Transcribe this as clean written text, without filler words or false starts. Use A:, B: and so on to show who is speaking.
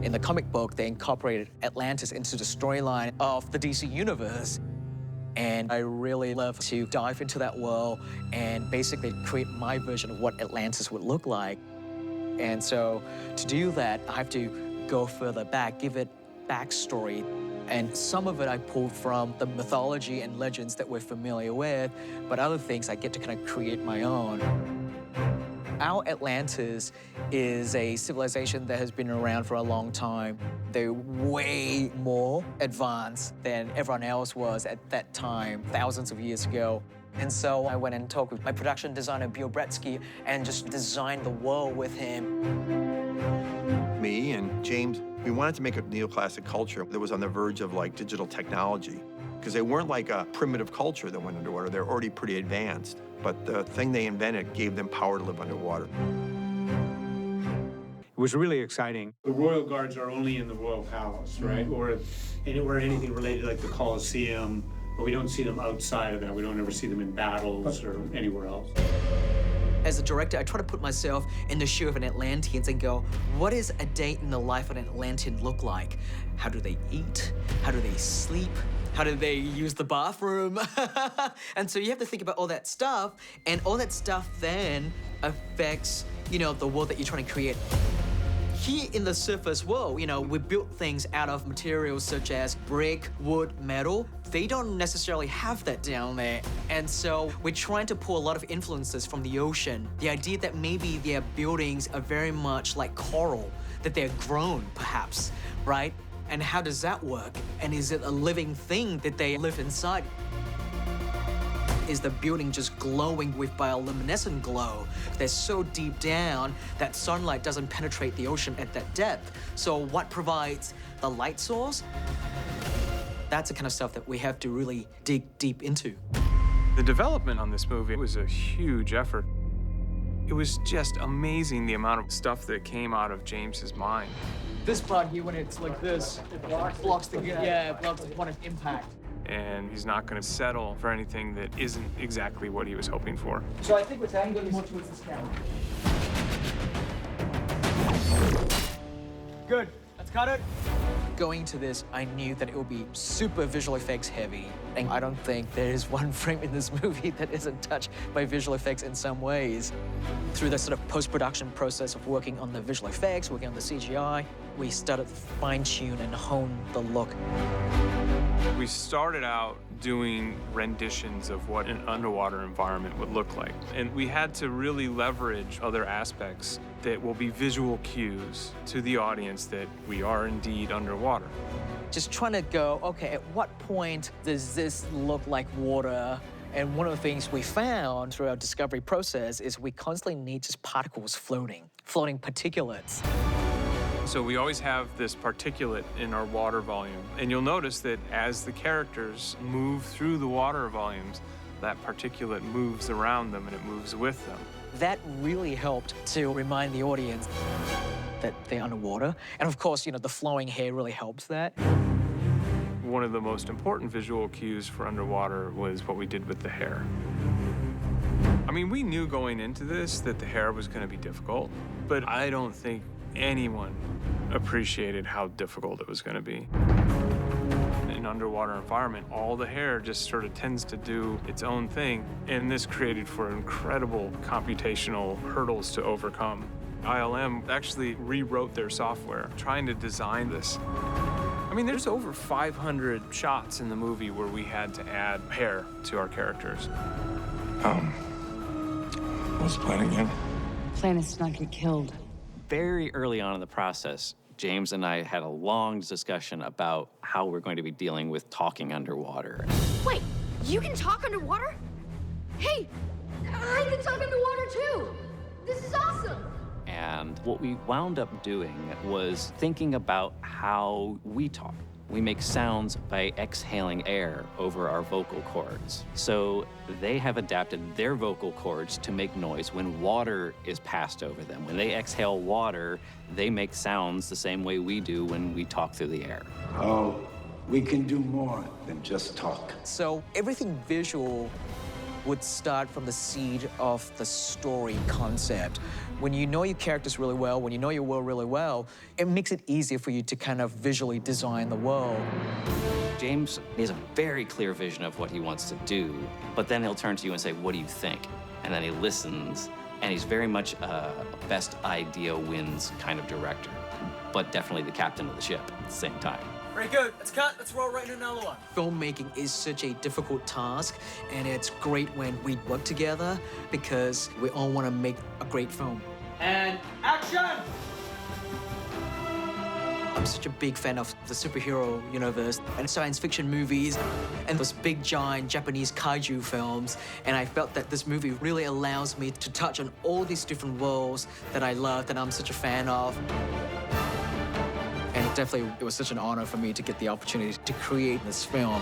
A: In the comic book, they incorporated Atlantis into the storyline of the DC Universe. And I really love to dive into that world and basically create my version of what Atlantis would look like. And so to do that, I have to go further back, give it backstory. And some of it I pulled from the mythology and legends that we're familiar with, but other things I get to kind of create my own. Our Atlantis is a civilization that has been around for a long time. They're way more advanced than everyone else was at that time, thousands of years ago. And so I went and talked with my production designer, Bill Bretsky, and just designed the world with him.
B: Me and James, we wanted to make a neoclassic culture that was on the verge of like digital technology, because they weren't like a primitive culture that went underwater. They're already pretty advanced, but the thing they invented gave them power to live underwater.
C: It was really exciting.
D: The Royal Guards are only in the Royal Palace, right? Or anything related like the Colosseum, but we don't see them outside of that. We don't ever see them in battles or anywhere else.
A: As a director, I try to put myself in the shoe of an Atlantean and go, what is a day in the life of an Atlantean look like? How do they eat? How do they sleep? How do they use the bathroom? And so you have to think about all that stuff, and all that stuff then affects, the world that you're trying to create. Here in the surface world, we built things out of materials such as brick, wood, metal. They don't necessarily have that down there. And so we're trying to pull a lot of influences from the ocean. The idea that maybe their buildings are very much like coral, that they're grown, perhaps, right? And how does that work? And is it a living thing that they live inside? Is the building just glowing with bioluminescent glow? They're so deep down that sunlight doesn't penetrate the ocean at that depth. So what provides the light source? That's the kind of stuff that we have to really dig deep into.
E: The development on this movie was a huge effort. It was just amazing the amount of stuff that came out of James's mind.
A: This part here, when it's like this, it blocks the point of impact.
E: And he's not going to settle for anything that isn't exactly what he was hoping for.
A: So I think what's angling more towards this camera. Good. Let's cut it. Going into this, I knew that it would be super visual effects heavy. And I don't think there is one frame in this movie that isn't touched by visual effects in some ways. Through the sort of post-production process of working on the visual effects, working on the CGI, we started to fine-tune and hone the look.
E: We started out doing renditions of what an underwater environment would look like. And we had to really leverage other aspects that will be visual cues to the audience that we are indeed underwater.
A: Just trying to go, okay, at what point does this look like water? And one of the things we found through our discovery process is we constantly need just particles floating particulates.
E: So we always have this particulate in our water volume. And you'll notice that as the characters move through the water volumes, that particulate moves around them and it moves with them.
A: That really helped to remind the audience that they're underwater. And of course, the flowing hair really helps that.
E: One of the most important visual cues for underwater was what we did with the hair. I mean, we knew going into this that the hair was going to be difficult, but I don't think anyone appreciated how difficult it was going to be. In an underwater environment, all the hair just sort of tends to do its own thing, and this created for incredible computational hurdles to overcome. ILM actually rewrote their software trying to design this. I mean, there's over 500 shots in the movie where we had to add hair to our characters.
F: What's the plan again?
G: Plan is to not get killed.
H: Very early on in the process, James and I had a long discussion about how we're going to be dealing with talking underwater.
I: Wait, you can talk underwater? Hey, I can talk underwater too! This is awesome!
H: And what we wound up doing was thinking about how we talk. We make sounds by exhaling air over our vocal cords. So they have adapted their vocal cords to make noise when water is passed over them. When they exhale water, they make sounds the same way we do when we talk through the air.
F: Oh, we can do more than just talk.
A: So everything visual would start from the seed of the story concept. When you know your characters really well, when you know your world really well, it makes it easier for you to kind of visually design the world.
H: James has a very clear vision of what he wants to do, but then he'll turn to you and say, what do you think? And then he listens, and he's very much a best idea wins kind of director, but definitely the captain of the ship at the same time.
A: Very good. Let's cut. Let's roll right into another one. Filmmaking is such a difficult task, and it's great when we work together because we all want to make a great film. And action! I'm such a big fan of the superhero universe and science fiction movies and those big, giant Japanese kaiju films. And I felt that this movie really allows me to touch on all these different worlds that I love, that I'm such a fan of. And it was such an honor for me to get the opportunity to create this film.